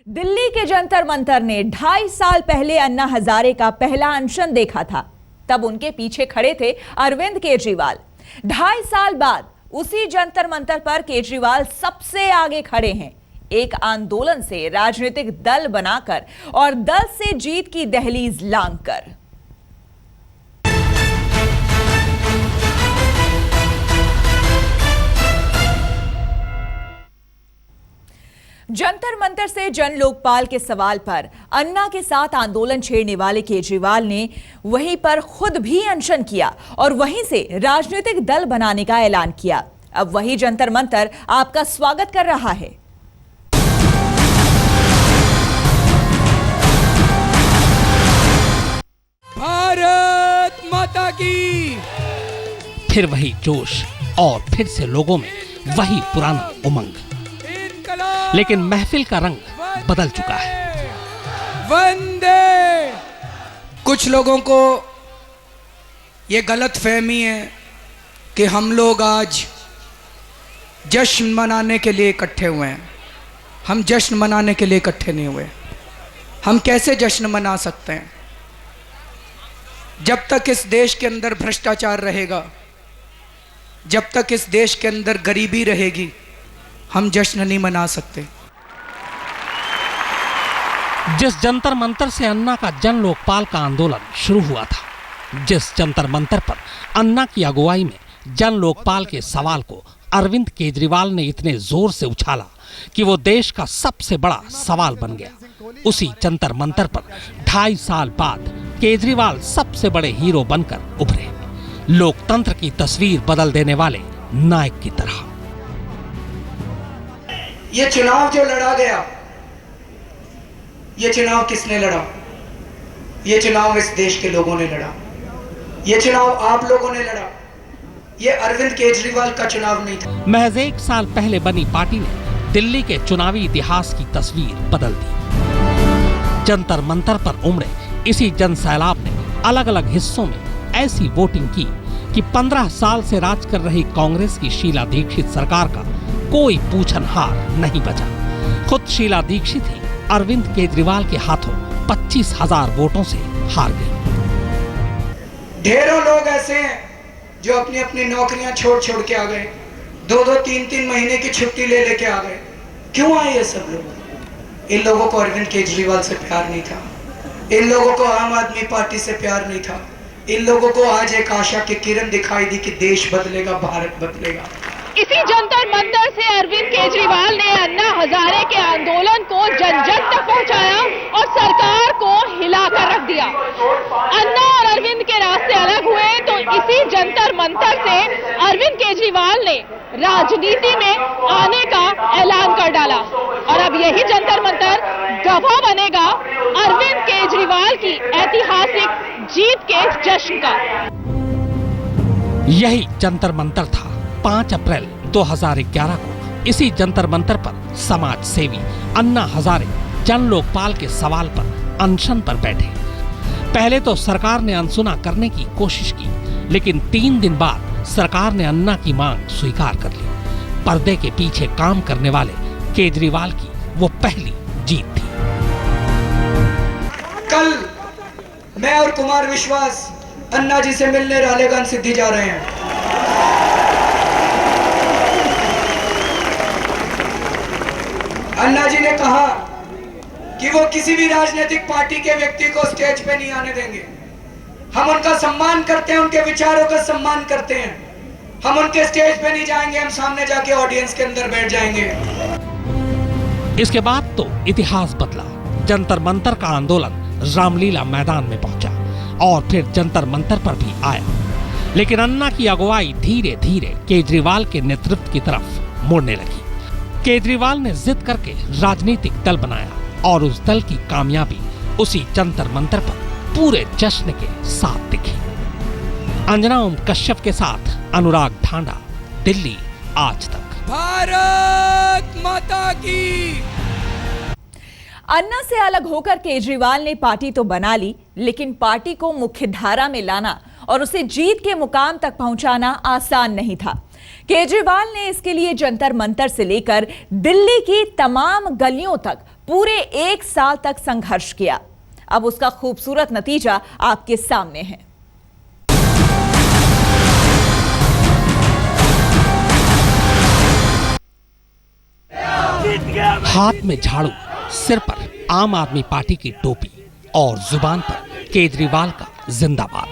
दिल्ली के जंतर मंतर ने 2.5 साल पहले अन्ना हजारे का पहला अनशन देखा था। तब उनके पीछे खड़े थे अरविंद केजरीवाल। 2.5 साल बाद उसी जंतर मंतर पर केजरीवाल सबसे आगे खड़े हैं, एक आंदोलन से राजनीतिक दल बनाकर और दल से जीत की दहलीज लांघकर। जंतर मंतर से जन लोकपाल के सवाल पर अन्ना के साथ आंदोलन छेड़ने वाले केजरीवाल ने वहीं पर खुद भी अनशन किया और वहीं से राजनीतिक दल बनाने का ऐलान किया। अब वही जंतर मंतर आपका स्वागत कर रहा है। भारत माता की। फिर वही जोश और फिर से लोगों में वही पुराना उमंग, लेकिन महफिल का रंग बदल चुका है। वंदे। कुछ लोगों को ये गलत फहमी है कि हम लोग आज जश्न मनाने के लिए इकट्ठे हुए हैं। हम जश्न मनाने के लिए इकट्ठे नहीं हुए। हम कैसे जश्न मना सकते हैं? जब तक इस देश के अंदर भ्रष्टाचार रहेगा, जब तक इस देश के अंदर गरीबी रहेगी, हम जश्न नहीं मना सकते। जिस जंतर मंतर से अन्ना का जन लोकपाल का आंदोलन शुरू हुआ था, जिस जंतर मंतर पर अन्ना की अगुवाई में जन लोकपाल के सवाल को अरविंद केजरीवाल ने इतने जोर से उछाला कि वो देश का सबसे बड़ा सवाल बन गया, उसी जंतर मंतर पर 2.5 साल बाद केजरीवाल सबसे बड़े हीरो बनकर उभरे, लोकतंत्र की तस्वीर बदल देने वाले नायक की तरह। ये चुनाव जो लड़ा गया, ये चुनाव किसने लड़ा? ये चुनाव इस देश के लोगों ने लड़ा। ये चुनाव आप लोगों ने लड़ा। ये अरविंद केजरीवाल का चुनाव नहीं था। महज 1 साल पहले बनी पार्टी ने दिल्ली के चुनावी इतिहास की तस्वीर बदल दी। जंतर मंतर पर उमड़े इसी जन सैलाब ने अलग अलग हिस्सों में ऐसी वोटिंग की कि 15 साल से राज कर रही कांग्रेस की शीला दीक्षित सरकार का कोई पूछनहार नहीं बचा। खुद शीला दीक्षित ही अरविंद केजरीवाल के हाथों 25,000 वोटों से हार गई। ढेरों लोग ऐसे हैं जो अपनी अपनी नौकरियां छोड़ छोड़ के आ गए, 2-2, 3-3 महीने की छुट्टी ले लेके आ गए। क्यों आए ये सब लोग? इन लोगों को अरविंद केजरीवाल से प्यार नहीं था। इन लोगों को आम आदमी पार्टी से प्यार नहीं था। इन लोगों को आज एक आशा की किरण दिखाई दी कि देश बदलेगा, भारत बदलेगा। इसी जंतर मंतर से अरविंद केजरीवाल ने अन्ना हजारे के आंदोलन को जन जन तक पहुंचाया और सरकार को हिलाकर रख दिया। अन्ना और अरविंद के रास्ते अलग हुए तो इसी जंतर मंतर से अरविंद केजरीवाल ने राजनीति में आने का ऐलान कर डाला और अब यही जंतर मंतर गवाह बनेगा अरविंद केजरीवाल की ऐतिहासिक जीत के जश्न का। यही जंतर मंतर था 5 अप्रैल 2011 को। इसी जंतर मंतर पर समाज सेवी अन्ना हजारे जन लोकपाल के सवाल पर अनशन पर बैठे। पहले तो सरकार ने अनसुना करने की कोशिश की, लेकिन 3 दिन बाद सरकार ने अन्ना की मांग स्वीकार कर ली। पर्दे के पीछे काम करने वाले केजरीवाल की वो पहली जीत थी। कल मैं और कुमार विश्वास अन्ना जी से मिलने रालेगंज सिद्धि जा रहे हैं। अन्ना जी ने कहा कि वो किसी भी राजनीतिक पार्टी के व्यक्ति को स्टेज पे नहीं आने देंगे। हम उनका सम्मान करते हैं, उनके विचारों का सम्मान करते हैं। हम उनके स्टेज पे नहीं जाएंगे, हम सामने जाके ऑडियंस के अंदर बैठ जाएंगे। इसके बाद तो इतिहास बदला। जंतर मंतर का आंदोलन रामलीला मैदान में पहुंचा और फिर जंतर मंतर पर भी आया, लेकिन अन्ना की अगुवाई धीरे धीरे केजरीवाल के नेतृत्व की तरफ मुड़ने लगी। केजरीवाल ने जिद करके राजनीतिक दल बनाया और उस दल की कामयाबी उसी जंतर मंतर पर पूरे जश्न के साथ दिखी। अंजना ओम कश्यप के साथ अनुराग ढांडा, दिल्ली आज तक। भारत माता की। अन्ना से अलग होकर केजरीवाल ने पार्टी तो बना ली, लेकिन पार्टी को मुख्यधारा में लाना और उसे जीत के मुकाम तक पहुंचाना आसान नहीं था। केजरीवाल ने इसके लिए जंतर मंतर से लेकर दिल्ली की तमाम गलियों तक पूरे 1 साल तक संघर्ष किया। अब उसका खूबसूरत नतीजा आपके सामने है। हाथ में झाड़ू, सिर पर आम आदमी पार्टी की टोपी और जुबान पर केजरीवाल का जिंदाबाद।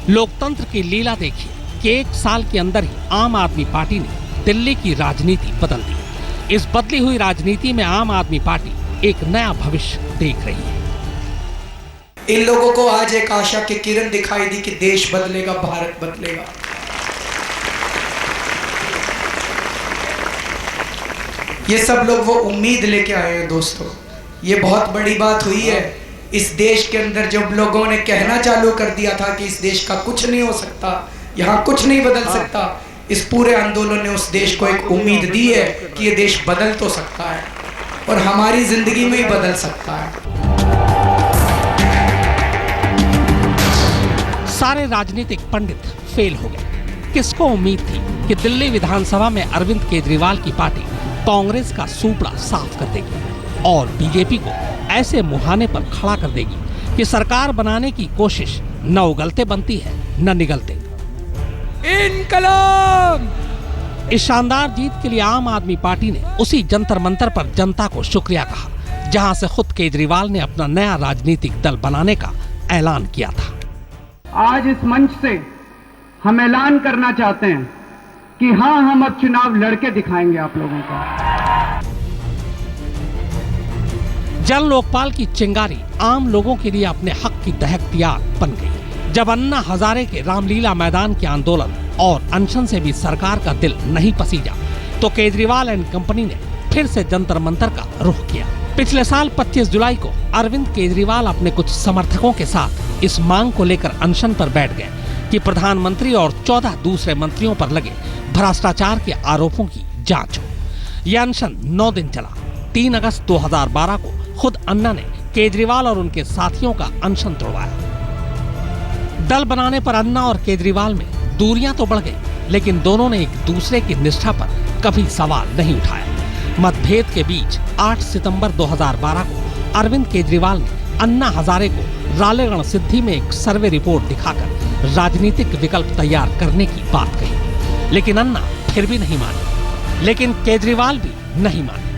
लोकतंत्र की लीला देखिए कि 1 साल के अंदर ही आम आदमी पार्टी ने दिल्ली की राजनीति बदल दी। इस बदली हुई राजनीति में आम आदमी पार्टी एक नया भविष्य देख रही है। इन लोगों को आज एक आशा की किरण दिखाई दी कि देश बदलेगा, भारत बदलेगा। ये सब लोग वो उम्मीद लेके आए हैं दोस्तों। ये बहुत बड़ी बात हुई है इस देश के अंदर। जब लोगों ने कहना चालू कर दिया था कि इस देश का कुछ नहीं हो सकता, यहाँ कुछ नहीं बदल सकता, इस पूरे आंदोलन ने उस देश को एक उम्मीद दी है कि ये देश बदल तो सकता है और हमारी जिंदगी में ही बदल सकता है। सारे राजनीतिक पंडित फेल हो गए। किसको उम्मीद थी कि दिल्ली विधानसभा में अरविंद केजरीवाल की पार्टी कांग्रेस का सूपड़ा साफ कर देगी और बीजेपी को ऐसे मुहाने पर खड़ा कर देगी कि सरकार बनाने की कोशिश न उगलते बनती है न निगलते। इनकलाब! इस शानदार जीत के लिए आम आदमी पार्टी ने उसी जंतर मंतर पर जनता को शुक्रिया कहा जहां से खुद केजरीवाल ने अपना नया राजनीतिक दल बनाने का ऐलान किया था। आज इस मंच से हम ऐलान करना चाहते हैं कि हाँ, हम अब चुनाव लड़के दिखाएंगे आप लोगों को। जन लोकपाल की चिंगारी आम लोगों के लिए अपने हक की दहकती आग बन गई। जब अन्ना हजारे के रामलीला मैदान के आंदोलन और अनशन से भी सरकार का दिल नहीं पसीजा तो केजरीवाल एंड कंपनी ने फिर से जंतर मंतर का रुख किया। पिछले साल 25 जुलाई को अरविंद केजरीवाल अपने कुछ समर्थकों के साथ इस मांग को लेकर अनशन पर बैठ गए कि प्रधानमंत्री और 14 दूसरे मंत्रियों पर लगे भ्रष्टाचार के आरोपों की जांच हो। यह अनशन 9 दिन चला। 3 अगस्त 2012 को खुद अन्ना ने केजरीवाल और उनके साथियों का अनशन तोड़वाया। दल बनाने पर अन्ना और केजरीवाल में दूरियां तो बढ़ गई, लेकिन दोनों ने एक दूसरे की निष्ठा पर कभी सवाल नहीं उठाया। मतभेद के बीच 8 सितंबर 2012 को अरविंद केजरीवाल ने अन्ना हजारे को रालेगण सिद्धि में एक सर्वे रिपोर्ट दिखाकर राजनीतिक विकल्प तैयार करने की बात कही, लेकिन अन्ना फिर भी नहीं माने। लेकिन केजरीवाल भी नहीं माने।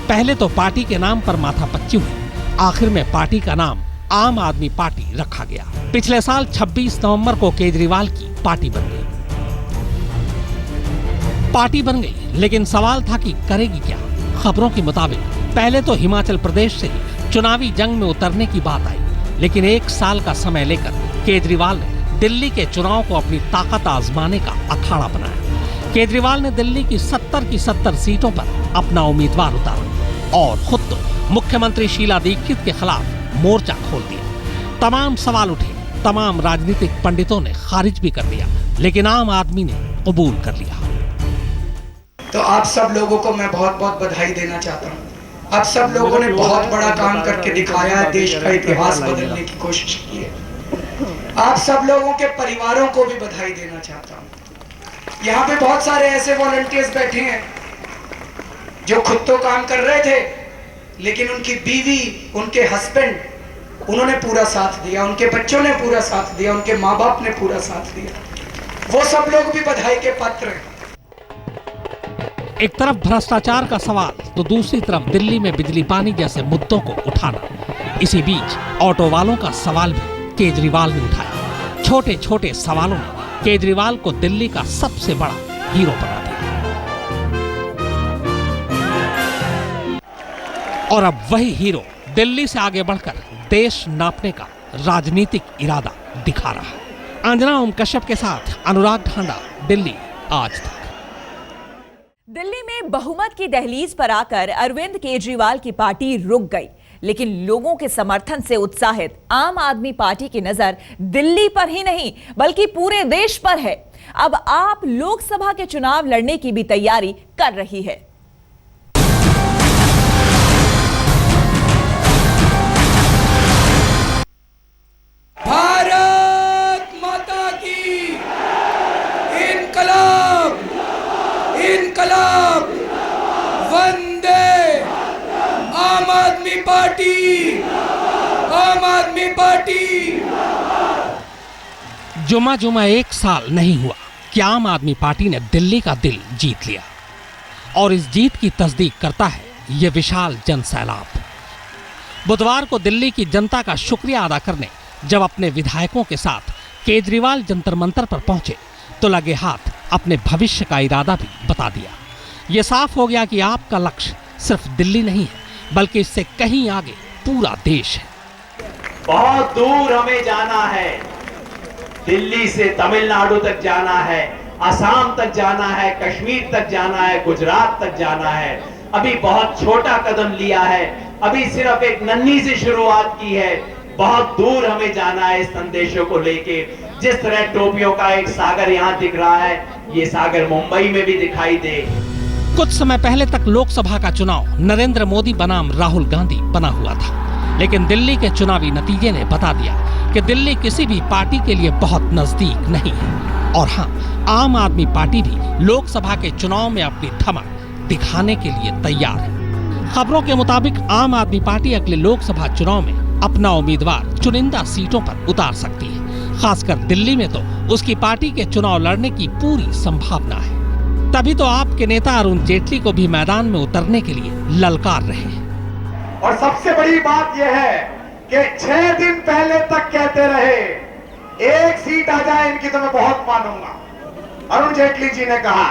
पहले तो पार्टी के नाम पर माथापच्ची हुई, आखिर में पार्टी का नाम आम आदमी पार्टी रखा गया। पिछले साल 26 नवंबर को केजरीवाल की पार्टी बन गई। पार्टी बन गई, लेकिन सवाल था कि करेगी क्या। खबरों के मुताबिक पहले तो हिमाचल प्रदेश से ही चुनावी जंग में उतरने की बात आई, लेकिन 1 साल का समय लेकर केजरीवाल ने दिल्ली के चुनाव को अपनी ताकत आजमाने का अखाड़ा बनाया। केजरीवाल ने दिल्ली की 70 की 70 सीटों पर अपना उम्मीदवार उतारा और खुद तो मुख्यमंत्री शीला दीक्षित के खिलाफ मोर्चा खोल दिया। तमाम सवाल उठे, तमाम राजनीतिक पंडितों ने खारिज भी कर दिया, लेकिन आम आदमी ने कबूल कर लिया। तो आप सब लोगों को मैं बहुत बहुत बधाई देना चाहता हूँ। आप सब लोगों ने बहुत बड़ा काम करके दिखाया है, देश का इतिहास बदलने की कोशिश की है। आप सब लोगों के परिवारों को भी बधाई देना चाहता हूँ। यहाँ पे बहुत सारे ऐसे वॉलंटियर्स बैठे हैं जो खुद तो काम कर रहे थे, लेकिन उनकी बीवी, उनके हस्बैंड, उन्होंने पूरा साथ दिया, उनके बच्चों ने पूरा साथ दिया, उनके माँ बाप ने पूरा साथ दिया। वो सब लोग भी बधाई के पात्र हैं। एक तरफ भ्रष्टाचार का सवाल तो दूसरी तरफ दिल्ली में बिजली पानी जैसे मुद्दों को उठाना। इसी बीच ऑटो वालों का सवाल भी केजरीवाल ने उठाया। छोटे छोटे सवालों ने केजरीवाल को दिल्ली का सबसे बड़ा हीरो बना दिया। और अब वही हीरो दिल्ली से आगे बढ़कर देश नापने का राजनीतिक इरादा दिखा रहा है। अंजना ओम कश्यप के साथ अनुराग ढांडा, दिल्ली आज तक। दिल्ली में बहुमत की दहलीज पर आकर अरविंद केजरीवाल की पार्टी रुक गई, लेकिन लोगों के समर्थन से उत्साहित आम आदमी पार्टी की नजर दिल्ली पर ही नहीं बल्कि पूरे देश पर है। अब आप लोकसभा के चुनाव लड़ने की भी तैयारी कर रही है। भारत माता की इनकलाब! इनकलाब, वंदे आम आदमी पार्टी, आम आदमी पार्टी। जुमा एक साल नहीं हुआ कि आम आदमी पार्टी ने दिल्ली का दिल जीत लिया, और इस जीत की तस्दीक करता है ये विशाल जन सैलाब। बुधवार को दिल्ली की जनता का शुक्रिया अदा करने जब अपने विधायकों के साथ केजरीवाल जंतर मंतर पर पहुंचे तो लगे हाथ अपने भविष्य का इरादा भी बता दिया। ये साफ हो गया कि आपका लक्ष्य सिर्फ दिल्ली नहीं है, बल्कि इससे कहीं आगे पूरा देश है। बहुत दूर हमें जाना है, दिल्ली से तमिलनाडु तक जाना है, असम तक जाना है, कश्मीर तक जाना है, गुजरात तक जाना है। अभी बहुत छोटा कदम लिया है, अभी सिर्फ एक नन्ही सी शुरुआत की है। बहुत दूर हमें जाना है इस संदेशों को लेके। जिस तरह टोपियों का एक सागर यहाँ दिख रहा है, ये सागर मुंबई में भी दिखाई दे। कुछ समय पहले तक लोकसभा का चुनाव नरेंद्र मोदी बनाम राहुल गांधी बना हुआ था, लेकिन दिल्ली के चुनावी नतीजे ने बता दिया कि दिल्ली किसी भी पार्टी के लिए बहुत नजदीक नहीं है। और हाँ, आम आदमी पार्टी भी लोकसभा के चुनाव में अपनी धमक दिखाने के लिए तैयार है। खबरों के मुताबिक आम आदमी पार्टी अगले लोकसभा चुनाव में अपना उम्मीदवार चुनिंदा सीटों पर उतार सकती है। खासकर दिल्ली में तो उसकी पार्टी के चुनाव लड़ने की पूरी संभावना है। तभी तो आपके नेता अरुण जेटली को भी मैदान में उतरने के लिए ललकार रहे हैं। और सबसे बड़ी बात यह है कि 6 दिन पहले तक कहते रहे एक सीट आ जाए इनकी तो मैं बहुत मानूंगा। अरुण जेटली जी ने कहा,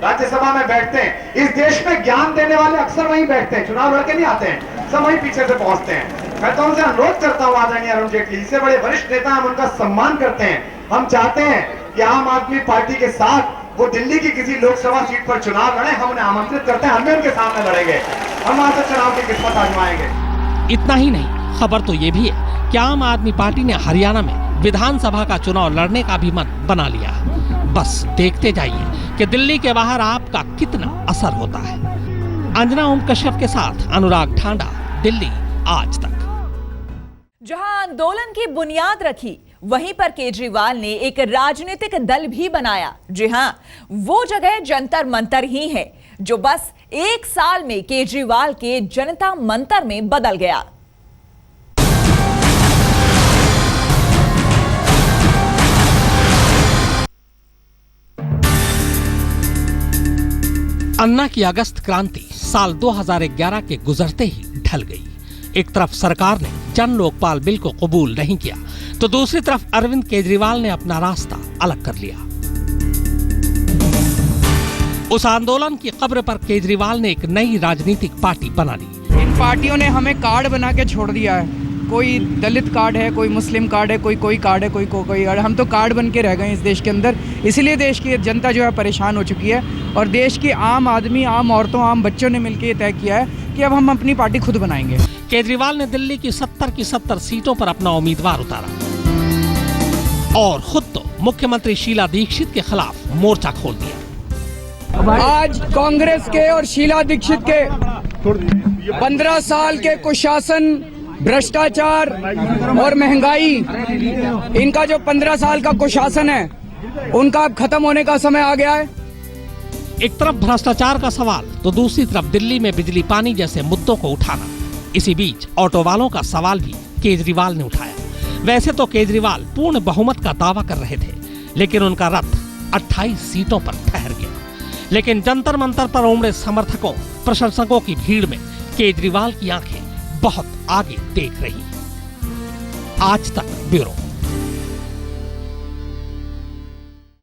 राज्यसभा में बैठते हैं, इस देश में ज्ञान देने वाले अक्सर वहीं बैठते हैं, चुनाव लड़के नहीं आते हैं, सब वहीं पीछे से पहुंचते हैं। मैं तो उनसे अनुरोध करता हूं, आदरणीय अरुण जेटली, इससे बड़े वरिष्ठ नेता, हम उनका सम्मान करते हैं। हम चाहते हैं कि आम आदमी पार्टी के साथ वो दिल्ली की किसी लोकसभा सीट पर चुनाव लड़े। हम उन्हें आमंत्रित करते हैं, हम भी उनके सामने लड़ेंगे, हम वहां से चुनाव की किस्मत आजमाएंगे। इतना ही नहीं, खबर तो ये भी है कि आम आदमी पार्टी ने हरियाणा में विधानसभा का चुनाव लड़ने का भी मन बना लिया है। बस देखते जाइए कि दिल्ली के बाहर आपका कितना असर होता है। अंजना ओम कश्यप के साथ अनुराग ठांडा, दिल्ली आज तक। जहां आंदोलन की बुनियाद रखी, वहीं पर केजरीवाल ने एक राजनीतिक दल भी बनाया। जी हां, वो जगह जंतर मंतर ही है जो बस 1 साल में केजरीवाल के जनता मंतर में बदल गया। अन्ना की अगस्त क्रांति साल 2011 के गुजरते ही ढल गई। एक तरफ सरकार ने जन लोकपाल बिल को कबूल नहीं किया, तो दूसरी तरफ अरविंद केजरीवाल ने अपना रास्ता अलग कर लिया। उस आंदोलन की कब्र पर केजरीवाल ने एक नई राजनीतिक पार्टी बना ली। इन पार्टियों ने हमें कार्ड बना के छोड़ दिया है। कोई दलित कार्ड है, कोई मुस्लिम कार्ड है, कोई कार्ड है, कोई कार्ड। हम तो कार्ड बन के रह गए इस देश के अंदर। इसलिए देश की जनता जो है परेशान हो चुकी है, और देश की आम आदमी, आम औरतों, आम बच्चों ने मिलकर ये तय किया है कि अब हम अपनी पार्टी खुद बनाएंगे। केजरीवाल ने दिल्ली की 70 की 70 सीटों पर अपना उम्मीदवार उतारा और खुद तो मुख्यमंत्री शीला दीक्षित के खिलाफ मोर्चा खोल दिया। आज कांग्रेस के और शीला दीक्षित के 15 साल के कुशासन, भ्रष्टाचार और महंगाई, इनका जो 15 साल का कुशासन है, उनका अब खत्म होने का समय आ गया है। एक तरफ भ्रष्टाचार का सवाल तो दूसरी तरफ दिल्ली में बिजली पानी जैसे मुद्दों को उठाना। इसी बीच ऑटो वालों का सवाल भी केजरीवाल ने उठाया। वैसे तो केजरीवाल पूर्ण बहुमत का दावा कर रहे थे, लेकिन उनका रथ 28 सीटों पर ठहर गया। लेकिन जंतर मंतर पर उमड़े समर्थकों, प्रशंसकों की भीड़ में केजरीवाल की आंखें बहुत आगे देख रही। आज तक ब्यूरो।